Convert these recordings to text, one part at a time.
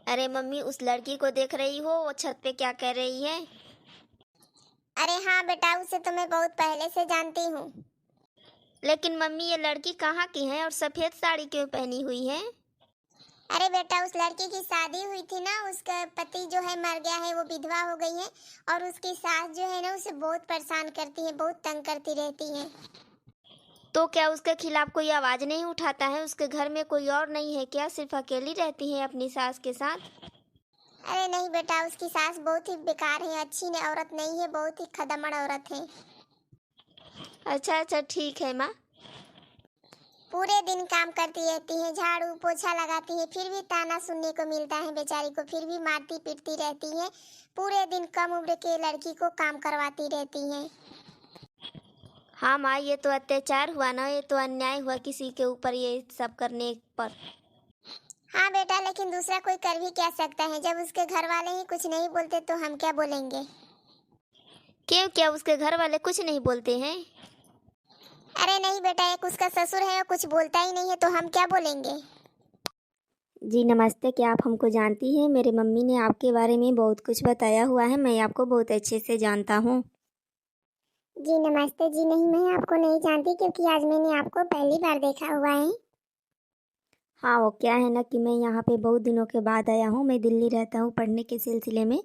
अरे मम्मी, उस लड़की को देख रही हो? वो छत पे क्या कर रही है? अरे हाँ बेटा, उसे तो मैं बहुत पहले से जानती हूँ। लेकिन मम्मी, ये लड़की कहाँ की है और सफेद साड़ी क्यों पहनी हुई है? अरे बेटा, उस लड़की की शादी हुई थी ना, उसका पति जो है मर गया है, वो विधवा हो गई है। और उसकी सास जो है ना, उसे बहुत परेशान करती है, बहुत तंग करती रहती है। तो क्या उसके खिलाफ कोई आवाज नहीं उठाता है? उसके घर में कोई और नहीं है क्या? सिर्फ अकेली रहती है अपनी सास के साथ? अरे नहीं बेटा, उसकी सास बहुत ही बेकार है, अच्छी औरत नहीं है, बहुत ही खदमड़ औरत है। अच्छा अच्छा, ठीक है माँ। पूरे दिन काम करती रहती है, झाड़ू पोछा लगाती है, फिर भी ताना सुनने को मिलता है बेचारी को, फिर भी मारती पीटती रहती है। पूरे दिन कम उम्र के लड़की को काम करवाती रहती है। हाँ माँ, ये तो अत्याचार हुआ ना, ये तो अन्याय हुआ किसी के ऊपर ये सब करने पर। हाँ बेटा, लेकिन दूसरा कोई कर भी क्या सकता है? जब उसके घर वाले ही कुछ नहीं बोलते तो हम क्या बोलेंगे? क्यों, क्या उसके घर वाले कुछ नहीं बोलते हैं? अरे नहीं बेटा, एक उसका ससुर है और कुछ बोलता ही नहीं है, तो हम क्या बोलेंगे? जी नमस्ते, क्या आप हमको जानती हैं? मेरी मम्मी ने आपके बारे में बहुत कुछ बताया हुआ है, मैं आपको बहुत अच्छे से जानता हूँ। जी नमस्ते जी। नहीं, मैं आपको नहीं जानती, क्योंकि आज मैंने आपको पहली बार देखा हुआ है। हाँ, वो क्या है ना कि मैं यहाँ पे बहुत दिनों के बाद आया हूँ। मैं दिल्ली रहता हूँ पढ़ने के सिलसिले में।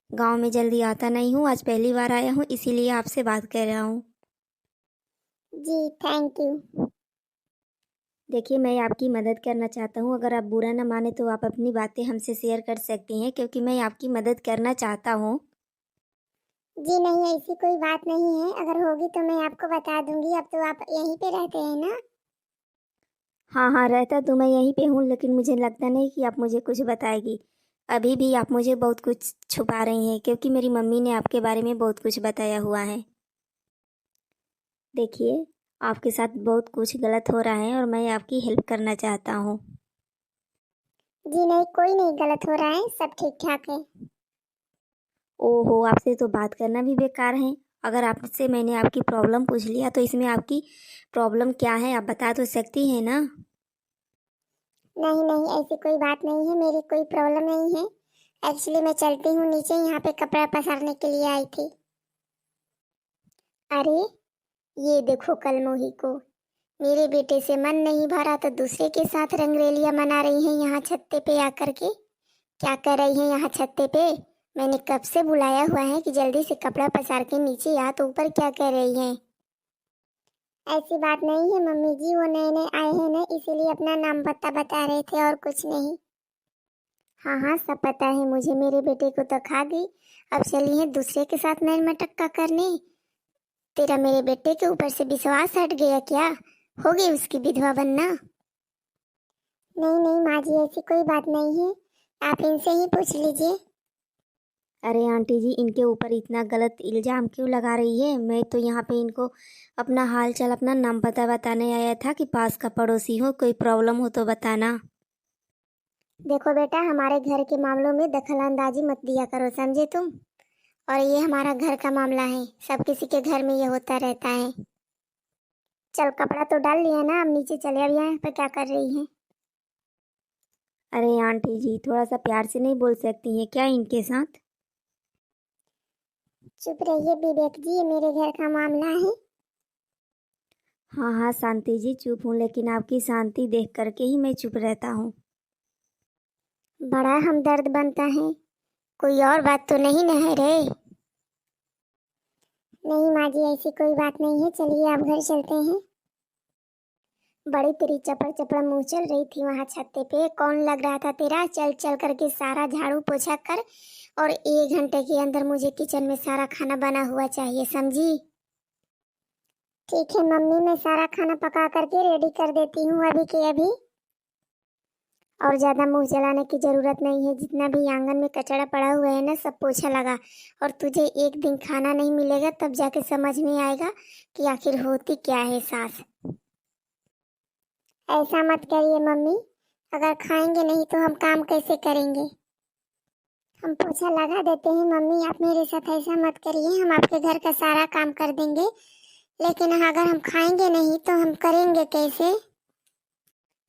गांव में जल्दी आता नहीं हूँ, आज पहली बार आया हूँ, इसीलिए आपसे बात कर रहा हूँ। जी थैंक यू। देखिए, मैं आपकी मदद करना चाहता हूँ। अगर आप बुरा ना माने तो आप अपनी बातें हमसे शेयर कर सकती हैं, क्योंकि मैं आपकी मदद करना चाहता हूँ। जी नहीं, ऐसी कोई बात नहीं है, अगर होगी तो मैं आपको बता दूंगी। अब तो आप यहीं पे रहते हैं ना? हाँ हाँ, रहता तो मैं यहीं पे हूँ, लेकिन मुझे लगता नहीं कि आप मुझे कुछ बताएगी। अभी भी आप मुझे बहुत कुछ छुपा रही हैं, क्योंकि मेरी मम्मी ने आपके बारे में बहुत कुछ बताया हुआ है। देखिए, आपके साथ बहुत कुछ गलत हो रहा है और मैं आपकी हेल्प करना चाहता हूँ। जी नहीं, कोई नहीं गलत हो रहा है, सब ठीक ठाक है। ओहो, आपसे तो बात करना भी बेकार है। अगर आपसे मैंने आपकी प्रॉब्लम पूछ लिया तो इसमें आपकी प्रॉब्लम क्या है, आप बता तो सकती हैं ना? नहीं नहीं, ऐसी कोई बात नहीं है, मेरी कोई प्रॉब्लम नहीं है। एक्चुअली मैं चलती हूँ नीचे, यहाँ पे कपड़ा पसारने के लिए आई थी। अरे ये देखो कल मोही को, मेरे बेटे से मन नहीं भरा तो दूसरे के साथ रंगरेलियां मना रही हैं यहाँ छत्ते पे आकर के। क्या कर रही हैं यहाँ छत्ते पे? मैंने कब से बुलाया हुआ है कि जल्दी से कपड़ा पसार के नीचे आ, तो ऊपर क्या कर रही हैं? ऐसी बात नहीं है मम्मी जी, वो नए नए आए हैं ना, इसीलिए अपना नाम पता बता रहे थे और कुछ नहीं। हाँ हाँ, सब पता है मुझे, मेरे बेटे को तो खा गई। अब चली है दूसरे के साथ नैन मटक्का करने। तेरा मेरे बेटे के ऊपर से विश्वास हट गया क्या? हो गई उसकी विधवा बनना? नहीं नहीं माँ जी, ऐसी कोई बात नहीं है, आप इनसे ही पूछ लीजिए। अरे आंटी जी, इनके ऊपर इतना गलत इल्ज़ाम क्यों लगा रही है? मैं तो यहाँ पे इनको अपना हाल चाल, अपना नाम पता बताने आया था कि पास का पड़ोसी हो, कोई प्रॉब्लम हो तो बताना। देखो बेटा, हमारे घर के मामलों में दखल अंदाजी मत दिया करो, समझे तुम? और ये हमारा घर का मामला है, सब किसी के घर में ये होता रहता है। चल कपड़ा तो डाल लिया ना, अब नीचे चले। अब यहाँ पे क्या कर रही है? अरे आंटी जी, थोड़ा सा प्यार से नहीं बोल सकती हैं क्या इनके साथ? चुप रहिए विवेक जी, ये मेरे घर का मामला है। हाँ हाँ शांति जी, चुप हूँ, लेकिन आपकी शांति देख करके ही मैं चुप रहता हूँ। बड़ा हमदर्द बनता है, कोई और बात तो नहीं न है रे? नहीं माँ जी, ऐसी कोई बात नहीं है, चलिए आप घर चलते हैं। बड़ी तेरी चपड़ चपड़ मुंह चल रही थी वहां छत्ते पे, कौन लग रहा था तेरा? चल चल करके सारा झाड़ू पोछा कर, और 1 घंटे के अंदर मुझे किचन में सारा खाना बना हुआ चाहिए, समझी? ठीक है मम्मी, मैं सारा खाना पका करके रेडी कर देती हूँ अभी के अभी। और ज्यादा मुंह चलाने की जरूरत नहीं है, जितना भी आंगन में कचरा पड़ा हुआ है ना, सब पोछा लगा। और तुझे एक दिन खाना नहीं मिलेगा, तब जाके समझ में आएगा कि आखिर होती क्या है सास। ऐसा मत करिए मम्मी, अगर खाएंगे नहीं तो हम काम कैसे करेंगे? हम पोछा लगा देते हैं मम्मी, आप मेरे साथ ऐसा मत करिए, हम आपके घर का सारा काम कर देंगे। लेकिन अगर हम खाएंगे नहीं तो हम करेंगे कैसे?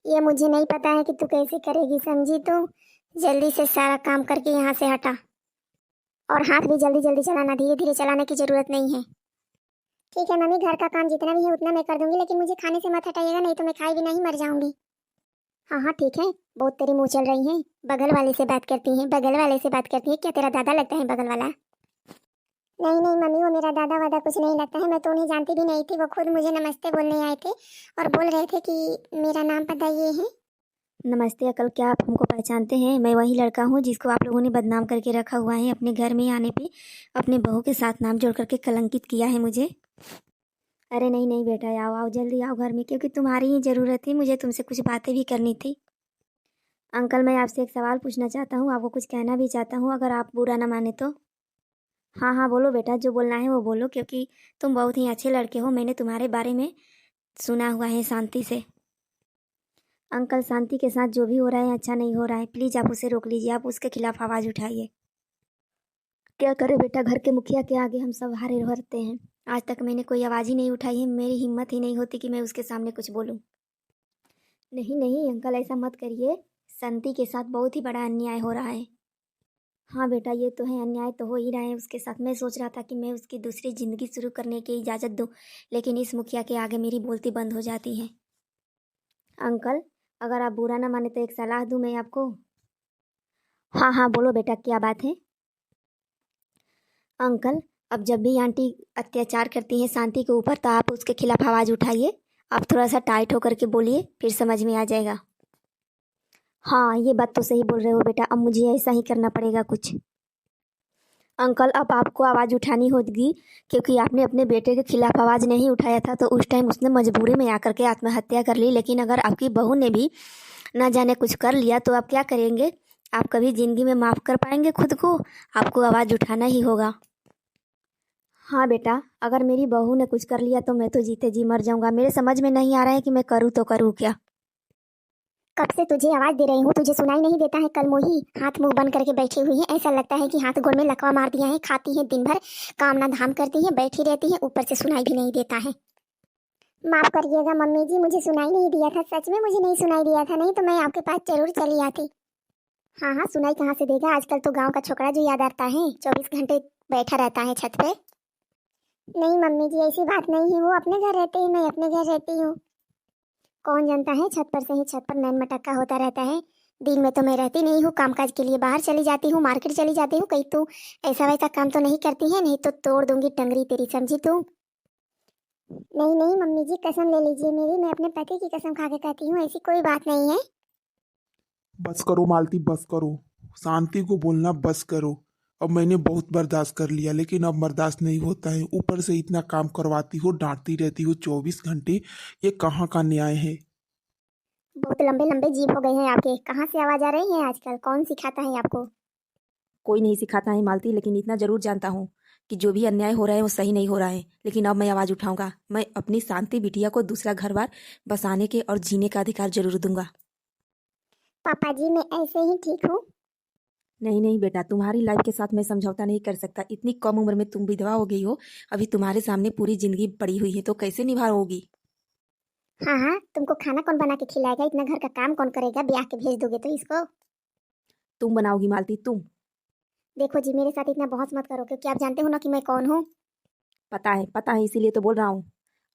ये मुझे नहीं पता है कि तू कैसे करेगी, समझी तू? जल्दी से सारा काम करके यहाँ से हटा। और हाथ भी जल्दी जल्दी चलाना, धीरे धीरे चलाने की जरूरत नहीं है। ठीक है मम्मी, घर का काम जितना भी है उतना मैं कर दूंगी, लेकिन मुझे खाने से मत हटाइएगा, नहीं तो मैं खाई भी नहीं मर जाऊंगी। हाँ हाँ ठीक है। बहुत तेरी मुँह चल रही है, बगल वाले से बात करती है, बगल वाले से बात करती है। क्या तेरा दादा लगता है बगल वाला? नहीं नहीं मम्मी, वो मेरा दादा वादा कुछ नहीं लगता है। मैं तो उन्हें जानती भी नहीं थी, वो खुद मुझे नमस्ते बोलने आए थे और बोल रहे थे कि मेरा नाम पता ये है। नमस्ते अंकल, क्या आप हमको पहचानते हैं? मैं वही लड़का हूँ जिसको आप लोगों ने बदनाम करके रखा हुआ है। अपने घर में आने पे अपने बहू के साथ नाम जोड़ करके कलंकित किया है मुझे। अरे नहीं नहीं बेटा, आओ आओ जल्दी आओ घर में, क्योंकि तुम्हारी ही ज़रूरत थी। मुझे तुमसे कुछ बातें भी करनी थी। अंकल, मैं आपसे एक सवाल पूछना चाहता हूँ, आपको कुछ कहना भी चाहता हूँ, अगर आप बुरा ना माने तो। हाँ हाँ बोलो बेटा, जो बोलना है वो बोलो, क्योंकि तुम बहुत ही अच्छे लड़के हो। मैंने तुम्हारे बारे में सुना हुआ है शांति से। अंकल, शांति के साथ जो भी हो रहा है अच्छा नहीं हो रहा है। प्लीज़ आप उसे रोक लीजिए, आप उसके खिलाफ आवाज़ उठाइए। क्या करे बेटा, घर के मुखिया के आगे हम सब हारे रहते हैं। आज तक मैंने कोई आवाज़ ही नहीं उठाई है। मेरी हिम्मत ही नहीं होती कि मैं उसके सामने कुछ बोलूं। नहीं नहीं अंकल, ऐसा मत करिए। शांति के साथ बहुत ही बड़ा अन्याय हो रहा है। हाँ बेटा, ये तो है, अन्याय तो हो ही रहा है उसके साथ। मैं सोच रहा था कि मैं उसकी दूसरी ज़िंदगी शुरू करने की इजाज़त दूं, लेकिन इस मुखिया के आगे मेरी बोलती बंद हो जाती है। अंकल, अगर आप बुरा ना माने तो एक सलाह दूं मैं आपको। हाँ हाँ बोलो बेटा, क्या बात है? अंकल, अब जब भी आंटी अत्याचार करती हैं शांति के ऊपर तो आप उसके खिलाफ आवाज़ उठाइए। आप थोड़ा सा टाइट होकर के बोलिए, फिर समझ में आ जाएगा। हाँ, ये बात तो सही बोल रहे हो बेटा, अब मुझे ऐसा ही करना पड़ेगा कुछ। अंकल, अब आपको आवाज़ उठानी होगी, क्योंकि आपने अपने बेटे के खिलाफ आवाज़ नहीं उठाया था तो उस टाइम उसने मजबूरी में आकर के आत्महत्या कर ली। लेकिन अगर आपकी बहू ने भी ना जाने कुछ कर लिया तो आप क्या करेंगे? आप कभी ज़िंदगी में माफ़ कर पाएंगे खुद को? आपको आवाज़ उठाना ही होगा। हाँ बेटा, अगर मेरी बहू ने कुछ कर लिया तो मैं तो जीते जी मर जाऊंगा। मेरे समझ में नहीं आ रहा है कि मैं करूँ तो करूँ क्या। कब से तुझे आवाज दे रही हूँ, तुझे सुनाई नहीं देता है? कल मोही हाथ मुंह बंद करके बैठी हुई है, ऐसा लगता है कि हाथ गोड़ में लकवा मार दिया है। खाती है दिन भर, काम ना धाम करती है, बैठी रहती है, ऊपर से सुनाई भी नहीं देता है। माफ करिएगा मम्मी जी, मुझे सुनाई नहीं दिया था, सच में मुझे नहीं सुनाई दिया था, नहीं तो मैं आपके पास जरूर चली आती। हाँ हाँ, सुनाई कहाँ से देगा, आजकल तो गांव का छोकरा जो याद आता है 24 घंटे बैठा रहता है छत पे। नहीं मम्मी जी, ऐसी बात नहीं है, वो अपने घर रहते हैं, मैं अपने घर रहती हूँ। कौन जानता है, छत पर से ही छत पर नैन मटक्का होता रहता है। दिन में तो मैं रहती नहीं हूँ, कामकाज के लिए बाहर चली जाती हूँ, मार्केट चली जाती हूँ। कहीं तू ऐसा वैसा काम तो नहीं करती है? नहीं तो तोड़ दूंगी टंगरी तेरी, समझी तू? नहीं नहीं मम्मी जी, कसम ले लीजिए मेरी, मैं अपने पति की कसम खा के कहती हूँ, ऐसी कोई बात नहीं है। बस करो मालती, बस करो। शांति को बोलना बस करो। अब मैंने बहुत बर्दाश्त कर लिया, लेकिन अब बर्दाश्त नहीं होता है। ऊपर से इतना काम करवाती हो, डांटती रहती हो 24 घंटे। ये कहाँ का न्याय है? बहुत लंबे लंबे जीभ हो गए हैं आपके, कहाँ से आवाज आ रही है आजकल? कौन सिखाता है आपको? कोई नहीं सिखाता है मालती, लेकिन इतना जरूर जानता हूँ कि जो भी अन्याय हो रहा है वो सही नहीं हो रहा है। लेकिन अब मैं आवाज़ उठाऊंगा। मैं अपनी शांति बिटिया को दूसरा घर बार बसाने के और जीने का अधिकार जरूर दूंगा। पापा जी, मैं ऐसे ही ठीक हूँ। नहीं नहीं बेटा, तुम्हारी लाइफ के साथ मैं समझौता नहीं कर सकता। इतनी कम उम्र में तुम विधवा हो गई हो, अभी तुम्हारे सामने पूरी जिंदगी पड़ी हुई है, तो कैसे निभाओगी? हाँ हाँ, तुमको खाना कौन बना के खिलाएगा? इतना घर का काम कौन करेगा? ब्याह के भेज दोगे तो इसको? तुम बनाओगी मालती, तुम। देखो जी, मेरे साथ इतना बहस मत करो, क्योंकि आप जानते हो ना कि मैं कौन हूँ। पता है, इसीलिए तो बोल रहा हूँ।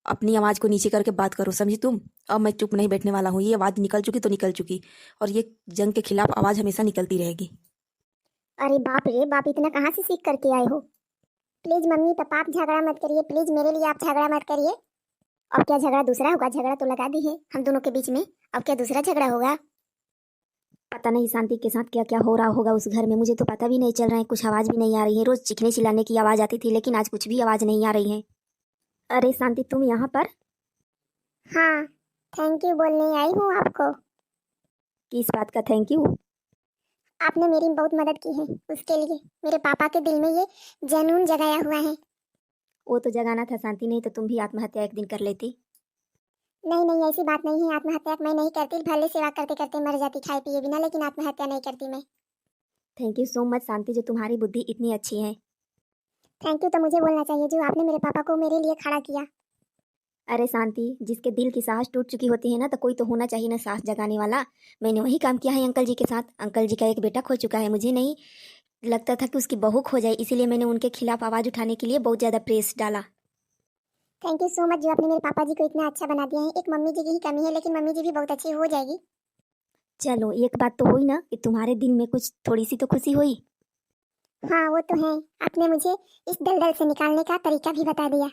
अपनी आवाज़ को नीचे करके बात करो, समझी तुम? अब मैं चुप नहीं बैठने वाला हूँ। ये आवाज़ निकल चुकी तो निकल चुकी, और ये जंग के खिलाफ आवाज़ हमेशा निकलती रहेगी। अरे बाप रे बाप, इतना कहाँ से सीख करके आए हो? प्लीज मम्मी पापा, आप झगड़ा मत करिए, प्लीज मेरे लिए आप झगड़ा मत करिए। अब क्या झगड़ा दूसरा होगा? झगड़ा तो लगा दी है हम दोनों के बीच में, अब क्या दूसरा झगड़ा होगा? पता नहीं शांति के साथ क्या क्या हो रहा होगा उस घर में, मुझे तो पता भी नहीं चल रहा है। कुछ आवाज़ भी नहीं आ रही है। रोज़ चीखने चिल्लाने की आवाज़ आती थी, लेकिन आज कुछ भी आवाज़ नहीं आ रही है। अरे शांति, तुम यहाँ पर? हाँ, थैंक यू बोलने आई हूँ आपको। किस बात का थैंक यू? आपने मेरी बहुत मदद की है, उसके लिए मेरे पापा के दिल में ये जनून जगाया हुआ है। वो तो जगाना था शांति, नहीं तो तुम भी आत्महत्या एक दिन कर लेती। नहीं नहीं, ऐसी बात नहीं है, आत्महत्या मैं नहीं करती, भले सेवा करते करते मर जाती खाए पिए बिना, लेकिन आत्महत्या नहीं करती मैं। थैंक यू सो मच शांति, जो तुम्हारी बुद्धि इतनी अच्छी है। थैंक यू तो मुझे बोलना चाहिए, जो आपने मेरे पापा को मेरे लिए खड़ा किया। अरे शांति, जिसके दिल की सांस टूट चुकी होती है ना, तो कोई तो होना चाहिए ना सांस जगाने वाला। मैंने वही काम किया है अंकल जी के साथ। अंकल जी का एक बेटा खो चुका है, मुझे नहीं लगता था कि उसकी बहू खो जाए, इसीलिए मैंने उनके खिलाफ आवाज़ उठाने के लिए बहुत ज़्यादा प्रेस डाला। थैंक यू सो मच जो आपने मेरे पापा जी को इतना अच्छा बना दिया है। एक मम्मी जी की ही कमी है, लेकिन मम्मी जी भी बहुत अच्छी हो जाएगी। चलो एक बात तो हुई ना कि तुम्हारे दिल में कुछ थोड़ी सी तो खुशी हुई। हाँ वो तो है, आपने मुझे इस दलदल से निकालने का तरीका भी बता दिया।